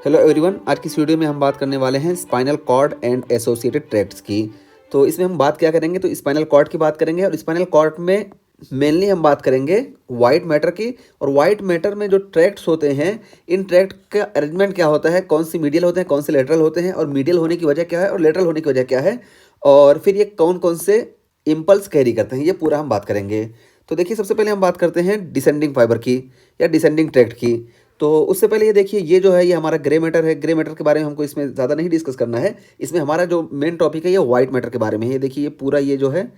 Hello everyone, आज की इस वीडियो में हम बात करने वाले हैं spinal cord and associated tracts की। तो इसमें हम बात क्या करेंगे, तो स्पाइनल कॉर्ड की बात करेंगे और स्पाइनल कॉर्ड में मेनली हम बात करेंगे वाइट मैटर की। और वाइट मैटर में जो ट्रैक्ट्स होते हैं, इन ट्रैक्ट का अरेंजमेंट क्या होता है, कौन सी मीडियल होते हैं, कौन से लेटरल होते हैं, और मीडियल होने की वजह क्या है और लेटरल होने की वजह क्या है, और फिर ये कौन कौन से इम्पल्स कैरी करते हैं, ये पूरा हम बात करेंगे। तो देखिए, सबसे पहले हम बात करते हैं डिसेंडिंग फाइबर की या डिसेंडिंग ट्रैक्ट की। तो उससे पहले ये देखिए, ये जो है ये हमारा ग्रे मैटर है। ग्रे मैटर के बारे में हमको इसमें ज़्यादा नहीं डिस्कस करना है। इसमें हमारा जो मेन टॉपिक है ये वाइट मैटर के बारे में है। ये देखिए, ये पूरा ये जो है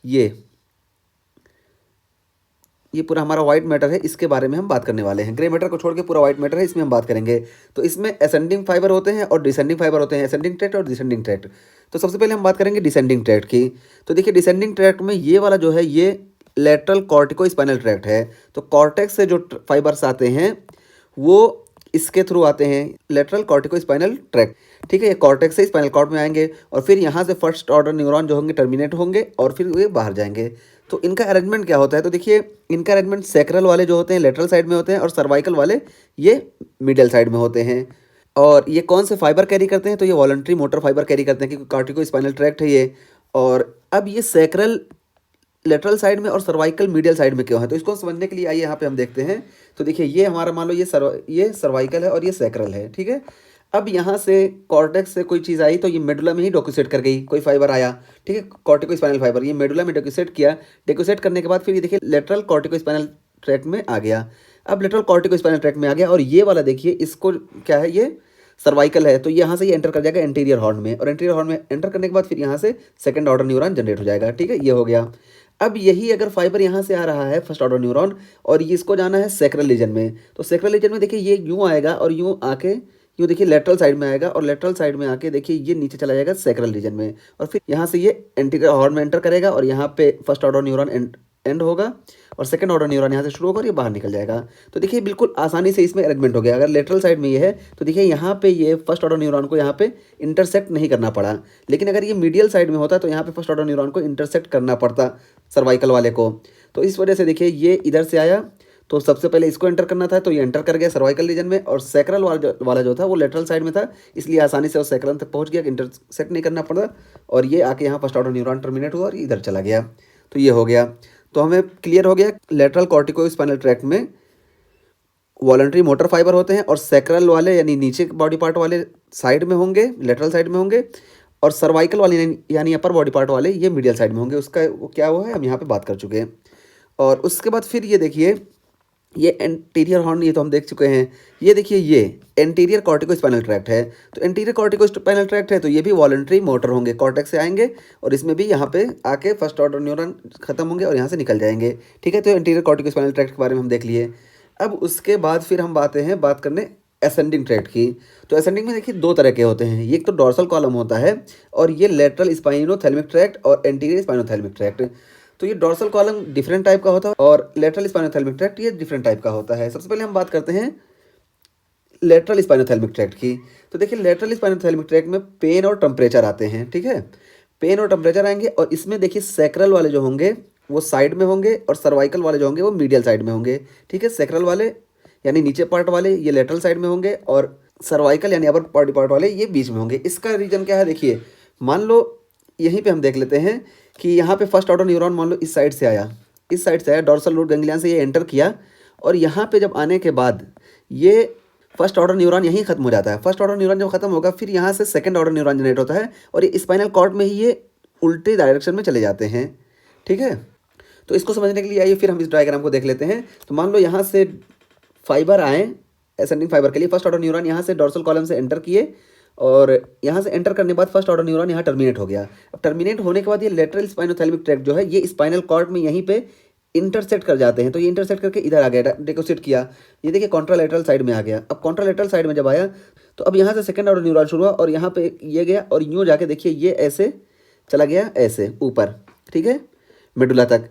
ये पूरा हमारा वाइट मैटर है, इसके बारे में हम बात करने वाले हैं। ग्रे मैटर को छोड़ के पूरा वाइट मैटर है, इसमें हम बात करेंगे। तो इसमें असेंडिंग फाइबर होते हैं और डिसेंडिंग फाइबर होते हैं, असेंडिंग ट्रैक्ट और डिसेंडिंग ट्रैक्ट। तो सबसे पहले हम बात करेंगे डिसेंडिंग ट्रैक्ट की। तो देखिए, डिसेंडिंग ट्रैक्ट में ये वाला जो है ये लेटरल कॉर्टिको स्पाइनल ट्रैक्ट है। तो कॉर्टेक्स से जो फाइबर्स आते हैं वो इसके थ्रू आते हैं, लेटरल कॉर्टिको स्पाइनल ट्रैक्ट। ठीक है, ये कॉर्टेक्स से स्पाइनल कॉर्ड में आएंगे और फिर यहाँ से फर्स्ट ऑर्डर न्यूरॉन जो होंगे टर्मिनेट होंगे और फिर वे बाहर जाएंगे। तो इनका अरेंजमेंट क्या होता है, तो देखिए इनका अरेंजमेंट सैक्रल वाले जो होते हैं लेटरल साइड में होते हैं और सर्वाइकल वाले ये मिडिल साइड में होते हैं। और ये कौन से फाइबर कैरी करते हैं, तो ये वॉलंटरी मोटर फाइबर कैरी करते हैं, क्योंकि कॉर्टिको स्पाइनल ट्रैक्ट है ये। और अब ये सैक्रल लेटरल साइड में और सर्वाइकल मीडियल साइड में क्यों है, तो इसको समझने के लिए आइए यहाँ पे हम देखते हैं। तो देखिए, ये हमारा मान लो ये सर्वाइकल है और ये सैक्रल है। ठीक है, अब यहाँ से कॉर्टेक्स से कोई चीज़ आई तो ये मेडुला में ही डोक्यूसेट कर गई, कोई फाइबर आया। ठीक है, कॉर्टिको स्पाइनल फाइबर ये मेडुला में डोक्यूसेट किया। डोक्यूसेट करने के बाद फिर ये देखिए लेटरल कॉर्टिको स्पाइनल ट्रैक्ट में आ गया। अब लेटरल कॉर्टिको स्पाइनल ट्रैक्ट में आ गया और ये वाला देखिए, इसको क्या है, ये सर्वाइकल है। तो यहाँ से ये एंटर कर जाएगा एंटीरियर हॉर्न में, और एंटीरियर हॉर्न में एंटर करने के बाद फिर यहाँ से सेकंड ऑर्डर न्यूरॉन जनरेट हो जाएगा। ठीक है, ये हो गया। अब यही अगर फाइबर यहाँ से आ रहा है फर्स्ट ऑर्डर न्यूरॉन और ये इसको जाना है सैक्रल रीजन में, तो सैक्रल रीजन में देखिए ये यूँ आएगा और यूँ आके यूँ देखिए लेटरल साइड में आएगा, और लेटरल साइड में आके देखिए ये नीचे चला जाएगा सैक्रल रीजन में, और फिर यहाँ से ये एंटीरियर हॉर्न में एंटर करेगा और यहाँ पे फर्स्ट ऑर्डर न्यूरॉन एंड होगा और सेकंड ऑर्डर न्यूरॉन यहाँ से शुरू होकर ये बाहर निकल जाएगा। तो देखिए बिल्कुल आसानी से इसमें अरेंजमेंट हो गया। अगर लेटरल साइड में ये है तो देखिए यहाँ पे ये फर्स्ट ऑर्डर न्यूरॉन को यहाँ पे इंटरसेक्ट नहीं करना पड़ा, लेकिन अगर ये मीडियल साइड में होता तो यहाँ पे फर्स्ट ऑर्डर न्यूरॉन को इंटरसेक्ट करना पड़ता सर्वाइकल वाले को। तो इस वजह से देखिए ये इधर से आया तो सबसे पहले इसको एंटर करना था, तो ये एंटर कर गया सर्वाइकल रीजन में, और सैक्रल वाला जो था वो लेटरल साइड में था, इसलिए आसानी से वो सैक्रल तक पहुंच गया, इंटरसेक्ट नहीं करना पड़ा, और ये आके यहाँ फर्स्ट ऑर्डर न्यूरॉन टर्मिनेट हुआ और इधर चला गया। तो ये हो गया। तो हमें क्लियर हो गया, लेटरल कॉर्टिको स्पाइनल ट्रैक्ट में वॉलंटरी मोटर फाइबर होते हैं और सैक्रल वाले यानी नीचे बॉडी पार्ट वाले साइड में होंगे, लेटरल साइड में होंगे, और सर्वाइकल वाले यानी अपर बॉडी पार्ट वाले ये मीडियल साइड में होंगे। उसका वो क्या हुआ है हम यहाँ पे बात कर चुके हैं। और उसके बाद फिर ये देखिए, ये एंटीरियर हॉर्न ये तो हम देख चुके हैं। ये देखिए, ये एंटीरियर कॉर्टिको स्पाइनल ट्रैक्ट है। तो एंटीरियर कॉर्टिको स्पाइनल ट्रैक्ट है तो ये भी वॉलंटरी मोटर होंगे, कॉर्टेक्स से आएंगे और इसमें भी यहाँ पे आके फर्स्ट ऑर्डर न्यूरॉन खत्म होंगे और यहाँ से निकल जाएंगे। ठीक है, तो एंटीरियर कॉर्टिको स्पाइनल ट्रैक्ट के बारे में हम देख लिए। अब उसके बाद फिर हम बात करने असेंडिंग ट्रैक्ट की। तो असेंडिंग में देखिए दो तरह के होते हैं, ये एक तो डोर्सल कॉलम होता है और ये लेटरल स्पाइनोथैलेमिक ट्रैक्ट और एंटीरियर स्पाइनोथैलेमिक ट्रैक्ट। तो ये डोर्सल कॉलम डिफरेंट टाइप का होता है और लेटरल स्पाइनोथैलेमिक ट्रैक्ट ये डिफरेंट टाइप का होता है। सबसे पहले हम बात करते हैं लेटरल स्पाइनोथैलेमिक ट्रैक्ट की। तो देखिए, लेटरल स्पाइनोथैलेमिक ट्रैक्ट में पेन और टेम्परेचर आते हैं। ठीक है, पेन और टेम्परेचर आएंगे और इसमें देखिए सैक्रल वाले जो होंगे वो साइड में होंगे और सर्वाइकल वाले जो होंगे वो मीडियल साइड में होंगे। ठीक है, सैक्रल वाले यानी नीचे पार्ट वाले ये लेटरल साइड में होंगे और सर्वाइकल यानी अपर बॉडी पार्ट वाले ये बीच में होंगे। इसका रीजन क्या है, देखिए मान लो यहीं पे हम देख लेते हैं कि यहाँ पे फर्स्ट ऑर्डर न्यूरॉन मान लो इस साइड से आया, डोर्सल रूट गैंग्लियन से ये एंटर किया, और यहाँ पे जब आने के बाद ये फर्स्ट ऑर्डर न्यूरॉन यहीं खत्म हो जाता है। फर्स्ट ऑर्डर न्यूरॉन जब खत्म होगा फिर यहाँ से सेकंड ऑर्डर न्यूरॉन जनरेट होता है और ये स्पाइनल कॉर्ड में ही ये उल्टे डायरेक्शन में चले जाते हैं। ठीक है, तो इसको समझने के लिए आइए फिर हम इस डायग्राम को देख लेते हैं। तो मान लो यहाँ से फाइबर आए असेंडिंग फाइबर के लिए, फर्स्ट ऑर्डर न्यूरॉन यहाँ से डोर्सल कॉलम से एंटर किए और यहाँ से एंटर करने के बाद फर्स्ट ऑर्डर न्यूरॉन यहाँ टर्मिनेट हो गया। अब टर्मिनेट होने के बाद ये लेटरल स्पाइनोथैलेमिक ट्रैक्ट जो है ये स्पाइनल कॉर्ड में यहीं पे इंटरसेक्ट कर जाते हैं। तो ये इंटरसेक्ट करके इधर आ गया, डिकोसिट किया, ये देखिए कॉन्ट्रालेटरल साइड में आ गया। अब कॉन्ट्रालेटरल साइड में जब आया तो अब यहाँ से सेकंड ऑर्डर न्यूरॉन शुरू हुआ और यहाँ पे ये गया और यूँ जाके देखिए ये ऐसे चला गया, ऐसे ऊपर। ठीक है, मेडुला तक।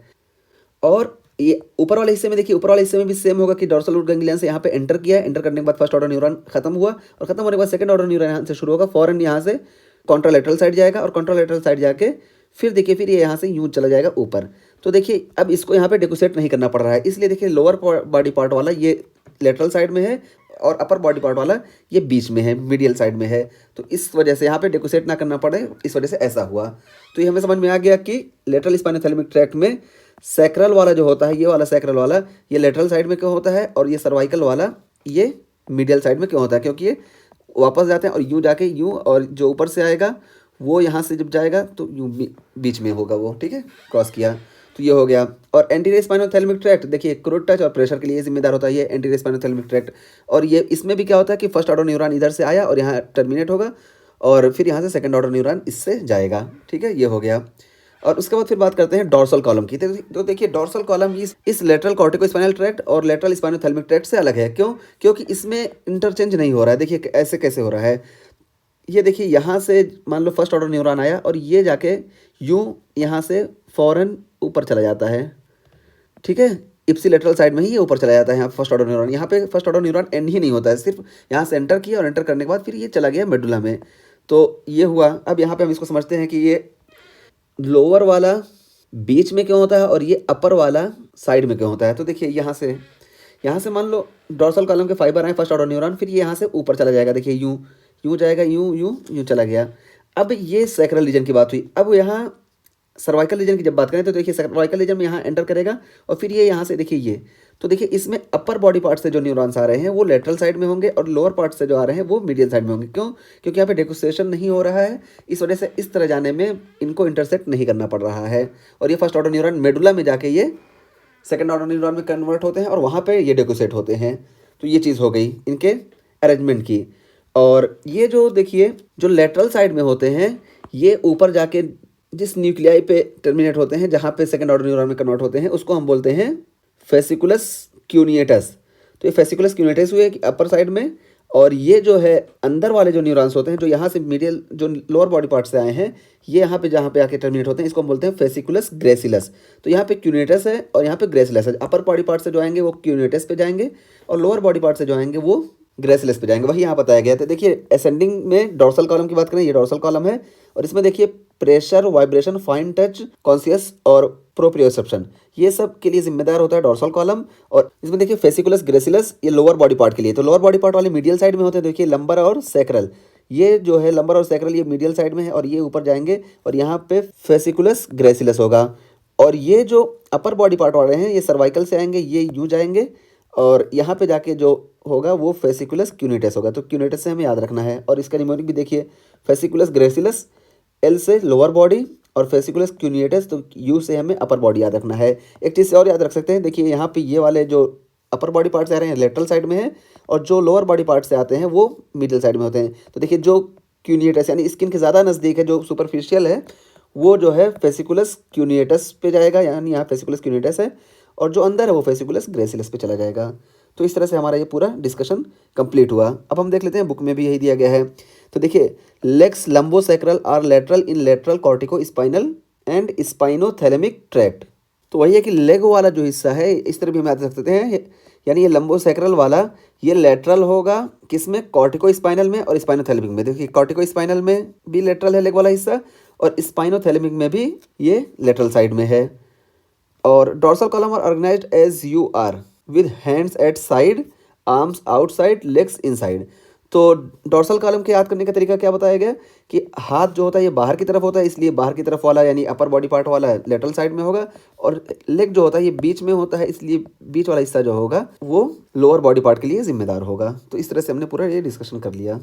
और ये ऊपर वाले हिस्से में देखिए, ऊपर वाले हिस्से में भी सेम होगा कि डोर्सल रूट गैंग्लियन से यहाँ पे एंटर किया, एंटर करने के बाद फर्स्ट ऑर्डर न्यूरॉन खत्म हुआ और खत्म होने के बाद सेकंड ऑर्डर न्यूरॉन यहाँ से शुरू होगा, फौरन यहाँ से कॉन्ट्रालेटरल साइड जाएगा और कॉन्ट्रालेटरल साइड जाके फिर देखिए फिर ये यहाँ से यूँ चला जाएगा ऊपर। तो देखिए अब इसको यहाँ पे डेकोसेट नहीं करना पड़ रहा है, इसलिए देखिए लोअर बॉडी पार्ट वाला ये लेटरल साइड में है और अपर बॉडी पार्ट वाला ये बीच में है, मीडियल साइड में है। तो इस वजह से यहाँ पे डेकोसेट ना करना पड़े, इस वजह से ऐसा हुआ। तो ये हमें समझ में आ गया कि लेटरल स्पाइनोथैलेमिक ट्रैक्ट में सैक्रल वाला जो होता है, ये वाला सैक्रल वाला ये लेटरल साइड में क्यों होता है, और ये सर्वाइकल वाला ये मीडियल साइड में क्यों होता है, क्योंकि ये वापस जाते हैं और यूँ जाके यूँ, और जो ऊपर से आएगा वो यहाँ से जब जाएगा तो यूँ बीच में होगा वो, ठीक है, क्रॉस किया। तो ये हो गया। और एंटीरियर स्पाइनोथैलेमिक ट्रैक्ट देखिए क्रूड टच और प्रेशर के लिए जिम्मेदार होता है ये एंटीरियर स्पाइनोथैलेमिक ट्रैक्ट। और ये इसमें भी क्या होता है कि फर्स्ट ऑर्डर न्यूरॉन इधर से आया और यहाँ टर्मिनेट होगा, और फिर यहाँ से सेकंड ऑर्डर न्यूरॉन इससे जाएगा, ठीक है, ये हो गया। और उसके बाद फिर बात करते हैं डोर्सल कॉलम की। तो देखिए डोर्सल कॉलम इस लेटरल कॉर्टिकोस्पाइनल ट्रैक्ट और लेटरल स्पाइनोथैलेमिक ट्रैक्ट से अलग है। क्यों? क्योंकि इसमें इंटरचेंज नहीं हो रहा है। देखिए ऐसे कैसे हो रहा है, ये देखिए यहाँ से मान लो फर्स्ट ऑर्डर न्यूरॉन आया और ये जाके यूँ यहाँ से फ़ौरन ऊपर चला जाता है, ठीक है, इप्सिलेटरल साइड में ही ये ऊपर चला जाता है। यहाँ फर्स्ट ऑर्डर न्यूरॉन, यहाँ पे first order neuron and he नहीं होता है, सिर्फ यहाँ से एंटर किया और एंटर करने के बाद फिर ये चला गया मेडुला में। तो ये हुआ। अब यहाँ पे हम इसको समझते हैं कि ये लोअर वाला बीच में क्यों होता है और ये अपर वाला साइड में क्यों होता है। तो देखिए यहाँ से मान लो डोर्सल कॉलम के फाइबर आए फर्स्ट ऑर्डर न्यूरॉन, फिर ये यहाँ से ऊपर चला जाएगा, देखिए यूँ यूँ जाएगा, यूँ यूँ यूँ चला गया। अब ये सैक्रल रीजन की बात हुई। अब यहाँ सर्वाइकल रीजन की जब बात करें तो देखिए सर्वाइकल रीजन में यहाँ एंटर करेगा और फिर ये यहाँ से देखिए ये, तो देखिए इसमें अपर बॉडी पार्ट से जो न्यूरॉन्स आ रहे हैं वो लेटरल साइड में होंगे और लोअर पार्ट से जो आ रहे हैं वो मीडियल साइड में होंगे। क्यों? क्योंकि यहाँ पे डेकोसेशन नहीं हो रहा है, इस वजह से इस तरह जाने में इनको इंटरसेक्ट नहीं करना पड़ रहा है। और ये फर्स्ट ऑर्डर न्यूरॉन मेडुला में जाके ये सेकेंड ऑर्डर न्यूरॉन में कन्वर्ट होते हैं और वहाँ पर ये डेकोसेट होते हैं। तो ये चीज़ हो गई इनके अरेंजमेंट की। और ये जो देखिए जो लेटरल साइड में होते हैं ये ऊपर जाके जिस न्यूक्लियाई पे टर्मिनेट होते हैं, जहाँ पे सेकंड ऑर्डर न्यूरॉन में कन्वर्ट होते हैं, उसको हम बोलते हैं फेसिकुलस क्यूनिएटस। तो ये फेसिकुलस क्यूनिएटस हुए अपर साइड में, और ये जो है अंदर वाले जो न्यूरॉन्स होते हैं जो यहाँ से मीडियल जो लोअर बॉडी पार्ट से आए हैं, ये यहाँ पे जहाँ पे आके टर्मिनेट होते हैं, इसको हम बोलते हैं फेसिकुलस ग्रेसिलस। तो यहाँ पे क्यूनिएटस है और यहाँ पे ग्रेसिलस है। अपर बॉडी पार्ट से जो आएंगे वो क्यूनिएटस पे जाएंगे और लोअर बॉडी पार्ट से जो आएंगे वो ग्रेसिलस पे जाएंगे, वही यहाँ बताया गया था। देखिए असेंडिंग में डोर्सल कॉलम की बात करें, ये डोर्सल कॉलम है और इसमें देखिए pressure, vibration, fine touch, conscious और प्रोप्रियोसेप्शन, ये सब के लिए जिम्मेदार होता है डोर्सल कॉलम। और इसमें देखिए फेसिकुलस ग्रेसिलस ये लोअर बॉडी पार्ट के लिए, तो लोअर बॉडी पार्ट वाले मीडियल साइड में होते हैं। देखिए लंबर और सैक्रल, ये जो है लंबर और सैक्रल ये मीडियल साइड में है और ये ऊपर जाएंगे और यहाँ पे फेसिकुलस ग्रेसिलस होगा। और ये जो अपर बॉडी पार्ट वाले हैं ये सर्वाइकल से आएंगे, ये यूँ जाएंगे और यहाँ पे जाके जो होगा वो फेसिकुलस क्यूनिटस होगा। तो क्यूनिटस से हमें याद रखना है। और इसका निमोनिक भी देखिए फेसिकुलस ग्रेसिलस एल से लोअर बॉडी और फेसिकुलस क्यूनिटस तो यू से हमें अपर बॉडी याद रखना है। एक चीज़ और याद रख सकते हैं, देखिए यहाँ पे ये वाले जो अपर बॉडी पार्ट से आ रहे हैं लेटरल साइड में है और जो लोअर बॉडी पार्ट से आते हैं वो मिडिल साइड में होते हैं। तो देखिए जो क्यूनिटस यानी स्किन के ज़्यादा नज़दीक है, जो सुपरफिशियल है, वो जो है फेसिकुलस क्यूनिटस पे जाएगा, यानी यहाँ फेसिकुलस क्यूनिटस है, और जो अंदर है वो फेसिकुलस ग्रेसिलस पे चला जाएगा। तो इस तरह से हमारा ये पूरा डिस्कशन कंप्लीट हुआ। अब हम देख लेते हैं बुक में भी यही दिया गया है। तो देखिए legs lumbosacral are lateral in lateral corticospinal and spinothalamic tract. तो वही है कि लेग वाला जो हिस्सा है इस तरह भी हम याद रख सकते हैं, यानी ये लंबोसैक्रल वाला ये लेटरल होगा किसमें, कॉर्टिको स्पाइनल में और स्पाइनोथैलेमिक में। देखिए कॉर्टिको स्पाइनल में भी लेटरल है लेग वाला हिस्सा और स्पाइनोथैलेमिक में भी ये लेटरल साइड में है। और dorsal column are organised as you are with hands at side, arms outside, legs inside. तो डोर्सल कॉलम के याद करने का तरीका क्या बताया गया कि हाथ जो होता है ये बाहर की तरफ होता है, इसलिए बाहर की तरफ वाला यानी अपर बॉडी पार्ट वाला लेटरल साइड में होगा, और लेग जो होता है ये बीच में होता है, इसलिए बीच वाला हिस्सा जो होगा वो लोअर बॉडी पार्ट के लिए जिम्मेदार होगा। तो इस तरह से हमने पूरा ये डिस्कशन कर लिया।